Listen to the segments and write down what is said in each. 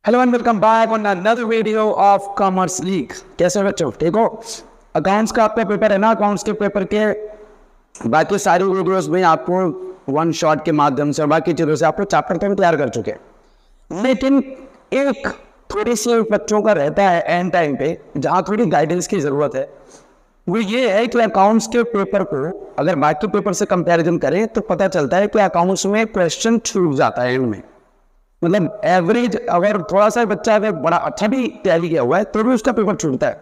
Hello and welcome back on another video of commerce league. कैसे हो बच्चों, ठीक हो? अकाउंट्स का आपका पेपर है ना, अकाउंट्स के पेपर के बाकी सारी वीडियोस में आपको वन शॉट के माध्यम से और बाकी चीज़ों से आपको चैप्टर तो तैयार कर चुके हैं, लेकिन एक थोड़ी सी बच्चों का रहता है एंड टाइम पे जहाँ थोड़ी गाइडेंस की ज़रूरत है। वो ये है कि अकाउंट्स के पेपर को अगर बाकी पेपर से कंपैरिजन करें तो पता चलता है कि अकाउंट्स में क्वेश्चन छूट जाता है एंड में। मतलब एवरेज अगर थोड़ा सा बच्चा अगर बड़ा अच्छा भी तैयारी किया हुआ है तो भी उसका पेपर छूटता है,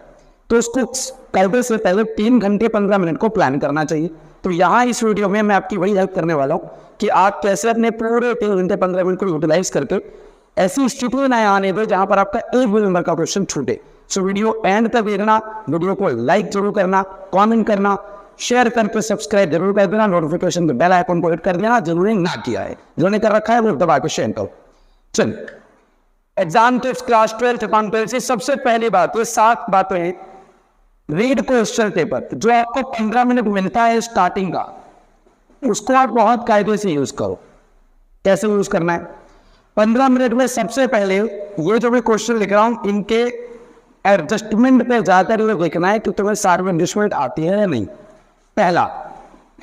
तो उसको करने से पहले 3 घंटे 15 मिनट को प्लान करना चाहिए। तो यहाँ इस वीडियो में मैं आपकी वही हेल्प करने वाला हूँ कि आप कैसे अपने पूरे 3 घंटे 15 मिनट को यूटिलाइज करके ऐसी स्थिति न आने दो जहाँ पर आपका एक भी नंबर का क्वेश्चन छूटे। सो वीडियो एंड तक देखना, वीडियो को लाइक जरूर करना, कॉमेंट करना, शेयर करके सब्सक्राइब जरूर कर देना, नोटिफिकेशन बेल आइकन को हिट कर देना जिन्होंने ना किया है, जिन्होंने कर रखा है वो दबा के शेयर करो। चल exam tips class 12th accountancy. सबसे पहली बात तो 7 बातें हैं। रीड क्वेश्चन पेपर जो आपको 15 मिनट मिलता है स्टार्टिंग का, उसको आप बहुत कायदे से यूज करो। कैसे यूज करना है? 15 मिनट में सबसे पहले ये जो मैं क्वेश्चन लिख रहा हूं इनके एडजस्टमेंट पे ज्यादा देखना है कि तुम्हें सारी एडजस्टमेंट आती है या नहीं। पहला,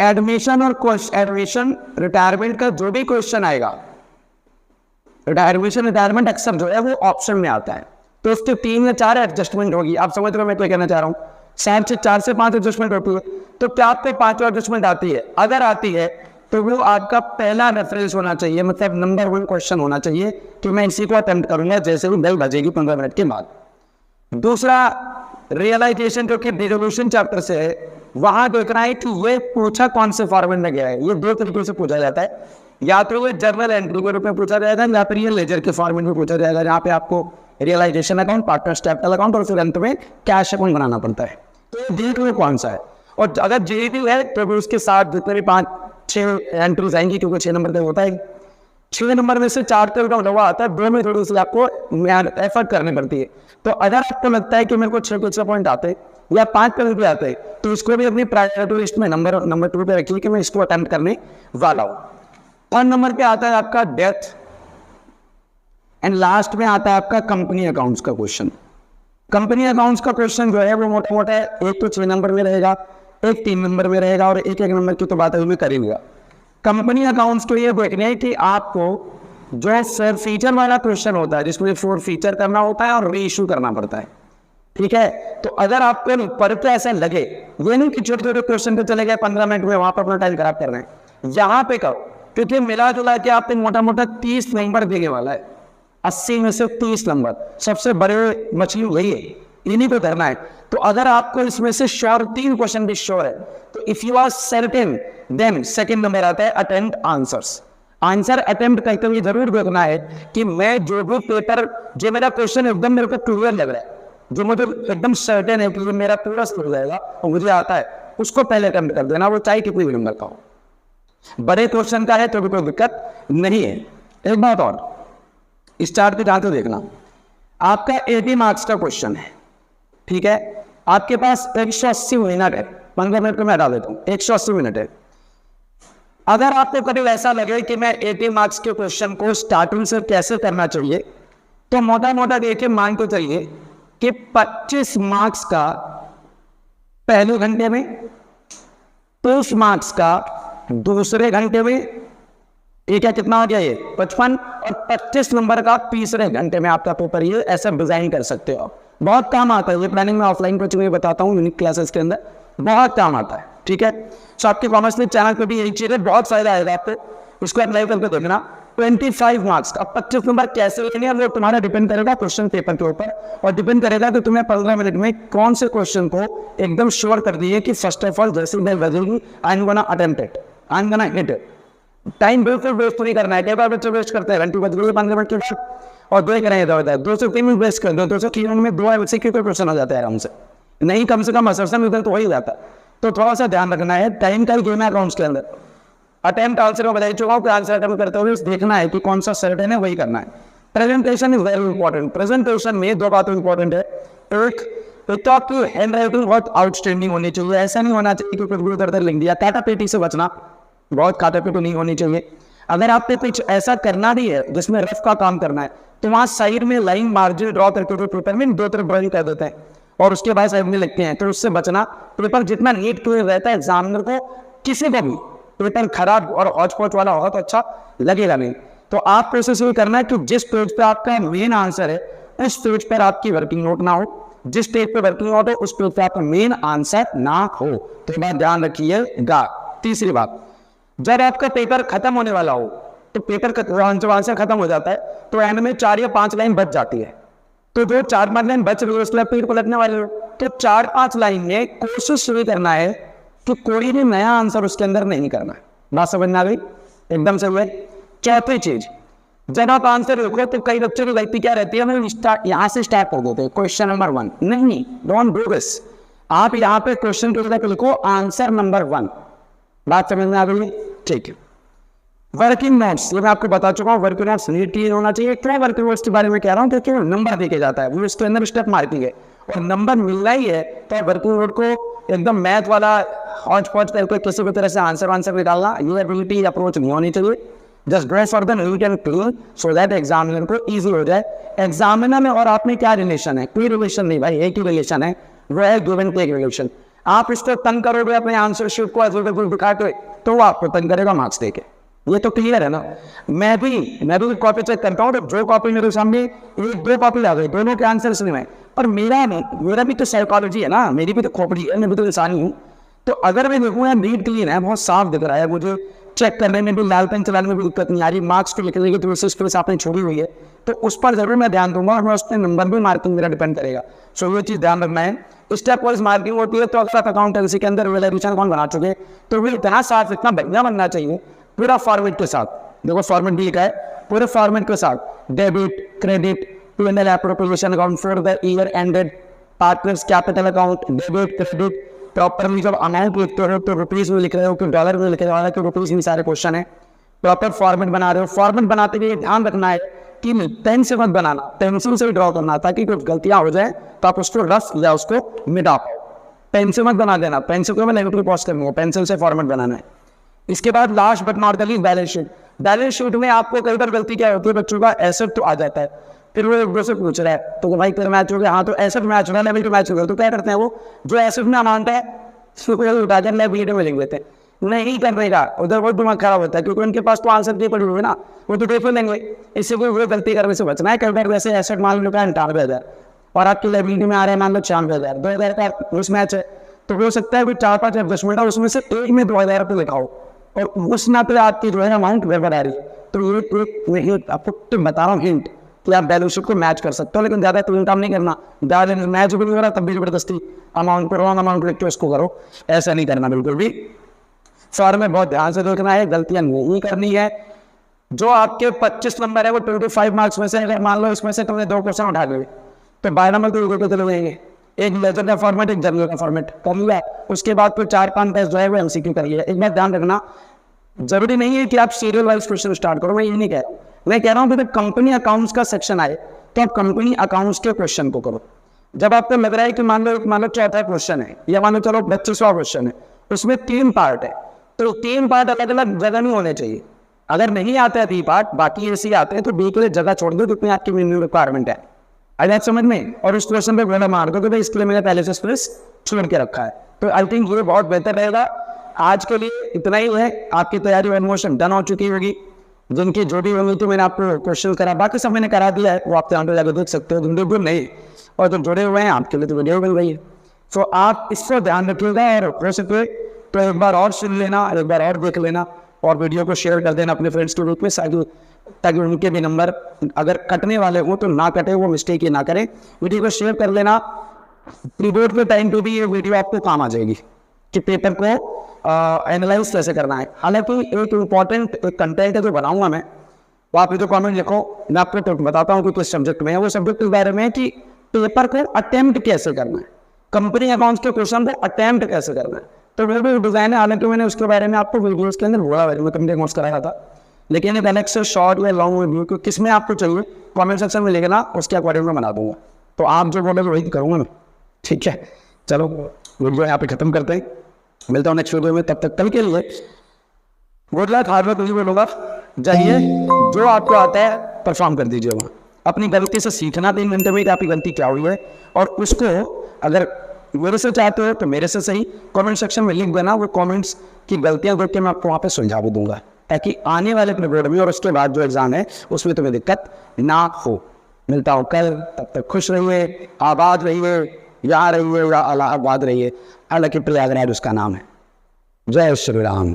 एडमिशन और एडमिशन रिटायरमेंट का जो भी क्वेश्चन आएगा, रिटायरमेंट अक्सर जो है वो ऑप्शन में आता है, तो उसके 3 या 4 एडजस्टमेंट होगी। आप समझ रहे हो मैं क्या कहना चाह रहा हूँ? शायद से 4 से 5 एडजस्टमेंट होती है, तो क्या आप पे 5 एडजस्टमेंट आती है? अगर आती है तो वो आपका पहला रेफरेंस होना चाहिए, मतलब नंबर 1 क्वेश्चन होना चाहिए कि मैं इसी को अटेम्प्ट करूंगा जैसे भी बेल बजेगी 15 मिनट के बाद। दूसरा, रियलाइजेशन जो कि रिजोल्यूशन चैप्टर से है, वहां देखना है कि ये पूछा कौन से फॉर्मेट में गया है। ये 2 तरीकों से पूछा जाता है, या तो ये जर्नल एंट्री के रूप में पूछा जाएगा या फिर ये लेजर के फॉर्मेट में पूछा जाएगा, जहाँ पे आपको realisation account, partners capital account और फिर अंत में कैश अकाउंट बनाना पड़ता है। तो ये देख लो कौन सा है, और अगर जेईटी है तो फिर उसके साथ जितने भी 5-6 एंट्रीज आएंगी, क्योंकि 6 नंबर तक होता है। 6 नंबर में से 4 तक लगा आता है, 2 में थोड़ी सी आपको एफर्ट करनी पड़ती है। तो अगर आपको लगता है कि मेरे को 6 पॉइंट आते हैं या 5 पे भी आते हैं, तो उसको भी अपनी प्रायोरिटी लिस्ट में नंबर 2 पे रखिए कि मैं इसको अटेम्प्ट करने वाला हूँ। 1 नंबर पे आता है आपका डेथ, एंड लास्ट में आता है आपका कंपनी अकाउंट्स का क्वेश्चन। कंपनी अकाउंट्स का क्वेश्चन जो है वो मोटा मोटा है, एक तो 6 नंबर में रहेगा, एक 3 नंबर में रहेगा और एक नंबर की तो बात है करेंगे। कंपनी अकाउंट्स को ये देखना है कि आपको जो है सर फीचर वाला क्वेश्चन होता है जिसमें 4 फीचर करना होता है और री इशू करना पड़ता है, ठीक है? तो अगर आपको पर तो ऐसा लगे, ये नहीं कि छोटे छोटे क्वेश्चन पे चले गए 15 मिनट में, वहां पर अपना टाइम खराब कर रहे हैं, यहाँ पे करो, क्योंकि मिला जुला के आपने मोटा मोटा 30 नंबर देने वाला है। 80 में से 30 नंबर, सबसे बड़े मछली वही है, इन्हीं को धरना है। तो अगर आपको इसमें से श्योर 3 क्वेश्चन भी श्योर है, तो if you are certain then second number आता है अटेम्प्ट आंसर्स। आंसर अटेम्प्ट करते हुए जरूर देखना है कि मैं जो भी पेपर, जो मेरा क्वेश्चन एकदम मेरे को क्लियर लग रहा है, जो मुझे एकदम सर्टेन है कि मेरा पूरा हो जाएगा और मुझे आता है, उसको पहले अटेम्प्ट कर देना, वो चाहे कितनी भी नंबर का हो। बड़े क्वेश्चन का है तो भी कोई दिक्कत नहीं है। एक बात और, इस चार्ट पे जाते देखना, आपका 80 मार्क्स का क्वेश्चन है, ठीक है? आपके पास 180 मिनट है, 15 मिनट को मैं हटा देता हूँ, 180 मिनट है। अगर आपको कभी ऐसा लगे कि मैं 80 मार्क्स के क्वेश्चन को स्टार्टिंग से कैसे करना चाहिए, तो मोटा मोटा देखिए मान को चाहिए कि 25 मार्क्स का पहले घंटे में, 30 मार्क्स का दूसरे घंटे में, ये क्या कितना हो गया? ये 55, और 25 नंबर का तीसरे घंटे में आपका पेपर ये ऐसा डिजाइन कर सकते हो। बहुत काम आता है ये प्लानिंग में, ऑफलाइन कोचिंग में बताता हूँ यूनिक क्लासेस के अंदर, बहुत काम आता है, ठीक है? सो आपके कॉमर्स में चैनल पे भी यही चीज़ है, बहुत फायदा आएगा आपको, इसको अप्लाई करके देखना। 25 मार्क्स का 25 नंबर कैसे लेने हैं वो तुम्हारा डिपेंड करेगा क्वेश्चन पेपर के ऊपर, और डिपेंड करेगा कि तुम्हें 15 मिनट में कौन से क्वेश्चन को एकदम श्योर कर दिए कि फर्स्ट ऑफ ऑल जैसे मैं बदलूंगी I am gonna attempt it, I am gonna hit it. Time बिल्कुल वेस्ट नहीं करना है। कई बार बच्चे वेस्ट करते हैं, घंटे बाद 15 मिनट के और 2 करें इधर उधर, 2 से 3 मिनट वेस्ट कर दो, 2 से 3 मिनट में 2 ऐसे क्यों क्वेश्चन हो जाता है आराम से, नहीं कम से कम असरसन उधर तो हो ही जाता है। तो थोड़ा सा ध्यान रखना है, टाइम का गेम है अकाउंट्स के अंदर। अटेम्प्ट आंसर में बता चुका हूँ कि आंसर अटेम्प्ट करते हुए देखना है कि कौन सा सर्टेन है, वही करना है। Presentation is very important. Presentation में 2 बातें इंपॉर्टेंट है। एक तो आपकी हैंड राइटिंग बहुत आउटस्टैंडिंग होनी चाहिए, ऐसा नहीं होना चाहिए कि उधर लिख दिया। काटा पेटी से बचना, बहुत काटा पेटी नहीं होनी चाहिए। अगर आपने कुछ ऐसा करना भी है जिसमें रफ का काम करना है, तो वहाँ साइड में लाइन मार्जिन ड्रॉ करके पेपर में दो तरफ ड्रॉइंग कर देते हैं और उसके बाद साइड में लिखते हैं, तो उससे बचना। पेपर जितना नीट क्लियर रहता है, एग्जामिनर को किसी का भी पेपर खराब और हौच पौच वाला होगा तो अच्छा लगेगा नहीं। तो आप प्रोसेस ये करना है कि जिस पेज पे आपका मेन आंसर है, उस पेज पर आपकी वर्किंग नोट ना हो, जिस पेज पे वर्किंग नोट है उस पेज पे आपका मेन आंसर ना हो। तो बात ध्यान रखिएगा। तीसरी बात, जब आपका पेपर खत्म होने वाला हो, तो पेपर जब आंसर खत्म हो जाता है तो एंड में 4 या 5 लाइन बच जाती है। तो जो 4-5 लाइन बच रही है उसके पेपर पलटने वाले हो, तो 4-5 लाइन में कोशिश ये करना है कि कोई भी नया आंसर उसके अंदर नहीं करना। बात समझ में आ गई? एकदम से हुए। चौथी चीज, जब आप आंसर लिखो तो कई बच्चों की गलती क्या रहती है, हम यहाँ से स्टार्ट कर देते हैं क्वेश्चन नंबर 1। नहीं, डोंट डू दिस। आप यहाँ पे क्वेश्चन के लिखो आंसर नंबर 1। बात समझ में आ गई? ठीक है। वर्किंग नोट्स, ये मैं आपको बता चुका हूँ, वर्किंग नोट्स नीट क्लियर होना चाहिए। क्या वर्किंग नोट्स के बारे में कह रहा हूँ, क्योंकि नंबर देके जाता है, वो इसके अंदर स्टेप मार्किंग है और नंबर मिलना ही है। तो वर्किंग नोट को एकदम मैथ वाला हौच पौच करके किसी भी तरह से आंसर निकालना, ये एबिलिटी अप्रोच नहीं होनी चाहिए। Just dress for the neat and clean so that examiner को ईजी हो जाए। एग्जामिनर में और आप में क्या रिलेशन है? कोई रिलेशन नहीं भाई, एक ही रिलेशन है, वो है गिव एंड टेक रिलेशन। आप इस पर तंग करोगे अपने आंसर शीट को दिखा के, तो वो आपको तंग करेगा मार्क्स देके। ये तो क्लियर है ना। मैं भी कॉपी चेक करता हूँ, जो कॉपी मेरे सामने 1-2 कॉपी आ गई, दोनों के आंसर नहीं है, पर मेरा भी तो साइकोलॉजी है ना, मेरी भी तो खोपड़ी है, मैं भी तो इंसान हूँ। तो अगर मैं देखूँ यार नीट क्लीन है, बहुत साफ दिख रहा है, मुझे चेक करने में भी, लाल पेन चलाने में भी दिक्कत नहीं आ रही, मार्क्स को लिखने की प्रोसेस आपने छोड़ी हुई है, तो उस पर जरूर मैं ध्यान दूंगा और मैं उस पर नंबर भी मार्किंग मेरा डिपेंड करेगा। सो ये चीज़ ध्यान रखना है। स्टेप वाइज मार्किंग होती है। तो अक्सर अकाउंटेंसी के अंदर रिलेशन कौन बना चुके, तो वो इतना साफ, इतना बढ़िया बनना चाहिए पूरा फॉर्मेट के साथ। देखो फॉर्मेट भी लिखा है, पूरे फॉर्मेट के साथ debit, credit, P&L appropriation account for the year ended, partners capital account, debit, credit, properly जब अमाउंट लिखते हो तो रुपीज़ में लिख रहे हो कि डॉलर में लिख रहे हो कि रुपीज़ में, सारे क्वेश्चन है। प्रॉपर फॉर्मेट बना रहे हो, फॉर्मेट बनाते हुए ध्यान रखना है कि पेन से मत बनाना, पेंसिल से भी ड्रॉ करना, ताकि कुछ गलतियाँ हो जाए तो आप उसको रफ या उसको मिटा पाओ। पेन से मत बना देना, पेंसिल को मैं नेगेटिव पॉज करूँगा, पेंसिल से फॉर्मेट बनाना है। इसके बाद last but not the least, balance sheet. Balance sheet में आपको कई बार गलती क्या होती है, बच्चों का एसेट तो आ जाता है, फिर वो से पूछ रहा है तो भाई तेरा मैच हो गया, हाँ तो एसेट मैच हो गया, लेवल टू मैच हो गया, तो क्या करते हैं वो जो एसेट में अमाउंट है उसको उठा कर लेवल में लिख देते हैं। नहीं करने का, उधर बहुत दिमाग खराब होता है, क्योंकि उनके पास तो आंसर नहीं पड़ी हुई ना, वो तो पेपर लेंगे। इससे कोई गलती करने से बचना है। कई बार वैसे एसेट मान लो 98,000 और आपकी लाइबिलिटी में आ रहे हैं मान लो 96,000, 2,000 का उस मैच है, तो हो सकता है कोई 4-5 एडजस्टमेंट है, उसमें से एक में 2,000 रुपये लिखाओ और उस ना पे आपकी जो है अमाउंट गड़बड़ आ रही है। तो ये आपको तो बता रहा हूँ हिंट कि आप बैलेंस शीट को मैच कर सकते हो, लेकिन ज़्यादा तो काम नहीं करना। ज़्यादा मैच भी नहीं हो रहा तब भी जबरदस्ती अमाउंट पर रॉन्ग अमाउंट लिख के उसको करो, ऐसा नहीं करना बिल्कुल भी। सर में बहुत ध्यान से देखना है, गलतियाँ नहीं करनी है। जो आपके 25 नंबर है वो 25 मार्क्स में से अगर मान लो इसमें से तुमने 2 क्वेश्चन उठा लिए तो 12 नंबर तो चलेंगे। एक लेजर का फॉर्मेट, एक जनरल का फॉर्मेट कर लिया, उसके बाद फिर 4-5 टेस्ट जो है वो MCQ करिए। एक बात ध्यान रखना, जरूरी नहीं है कि आप सीरियल वाइज क्वेश्चन स्टार्ट करो, मैं ये नहीं कह रहा हूँ। मैं कह रहा हूँ कि कंपनी अकाउंट्स का सेक्शन आए तो आप कंपनी अकाउंट्स के क्वेश्चन को करो। जब आपको लग रहा है कि मान लो चौथा क्वेश्चन है या मान लो चलो 25वां क्वेश्चन है, उसमें 3 पार्ट है, तो 3 पार्ट अलग अलग जगह नहीं होने चाहिए। अगर नहीं आता है 3 पार्ट, बाकी ऐसे आते हैं, तो बी के लिए जगह छोड़ दो जितनी आपकी मिनिमम रिक्वायरमेंट है। आई समझ में, और उस क्वेश्चन पे गोला मार दो कि भाई इसके लिए मैंने पहले से स्पेस छोड़ के रखा है। तो आई थिंक ये बहुत बेहतर रहेगा। आज के लिए इतना ही है। आपकी तैयारी ऑलमोस्ट डन हो चुकी होगी। जिनकी जो भी होंगी तो मैंने आपको क्वेश्चन करा, बाकी सब मैंने करा दिया है, वो आप यहाँ पे जाकर देख सकते हो। जिनको नहीं और जो जुड़े हुए हैं आपके लिए तो वीडियो मिल रही है। तो आप इसको ध्यान रखिएगा और वैसे तो एक बार और सुन लेना, एक बार और देख लेना और वीडियो को शेयर कर देना अपने फ्रेंड्स के ग्रुप में, ताकि उनके भी नंबर अगर कटने वाले हो तो ना कटे, वो मिस्टेक ही ना करें। वीडियो को शेयर कर लेना। प्रीबोर्ड के टाइम पे भी ये वीडियो आपको काम आ जाएगी कि पेपर को एनालाइज कैसे करना है। हालांकि एक इम्पॉर्टेंट कंटेंट है जो बनाऊंगा मैं, वो आप जो कमेंट लिखो, मैं आपको बताता हूँ कि किस सब्जेक्ट में है। वो सब्जेक्ट के बारे में कि पेपर को अटेम्प्ट कैसे करना है, कंपनी अकाउंट्स के क्वेश्चन को अटेम्प्ट कैसे करना है। तो मेरे भी डिजाइन है, हालांकि मैंने उसके बारे में आपको वीडियोस के अंदर बोला है, मैं कंपनी अकाउंट्स कराया था, लेकिन एक अलग से शॉर्ट या लॉन्ग वीडियो को किस में आपको चाहिए कमेंट सेक्शन में लिखना, उसके अकॉर्डिंग में बना दूंगा। तो आप जो बोले वही करूँगा मैं, ठीक है। चलो वीडियो यहाँ पे खत्म करते हैं, मिलता हूँ नेक्स्ट वीडियो में। तब तक कल के लिए गुड लक, हार्ड वर्क मुझे बोलूँगा, जाइए जो आपको आता है परफॉर्म कर दीजिए वहाँ। अपनी गलती से सीखना 3 घंटे में कि आपकी गलती क्या हुई है, और उसको अगर मेरे से चाहते हो तो मेरे से सही कमेंट सेक्शन में लिख देना, वो कमेंट्स की गलतियाँ करके मैं आपको वहाँ पे सुझाव दूंगा, ताकि आने वाले पीरियड में और उसके बाद जो एग्जाम है उसमें तुम्हें दिक्कत ना हो। मिलता हूँ कल, तब तक खुश रहिए, आबाद रहिए, यहाँ रहिए या इलाहाबाद रहिए। अल्लाह के प्रयागराज उसका नाम है। जय श्री राम।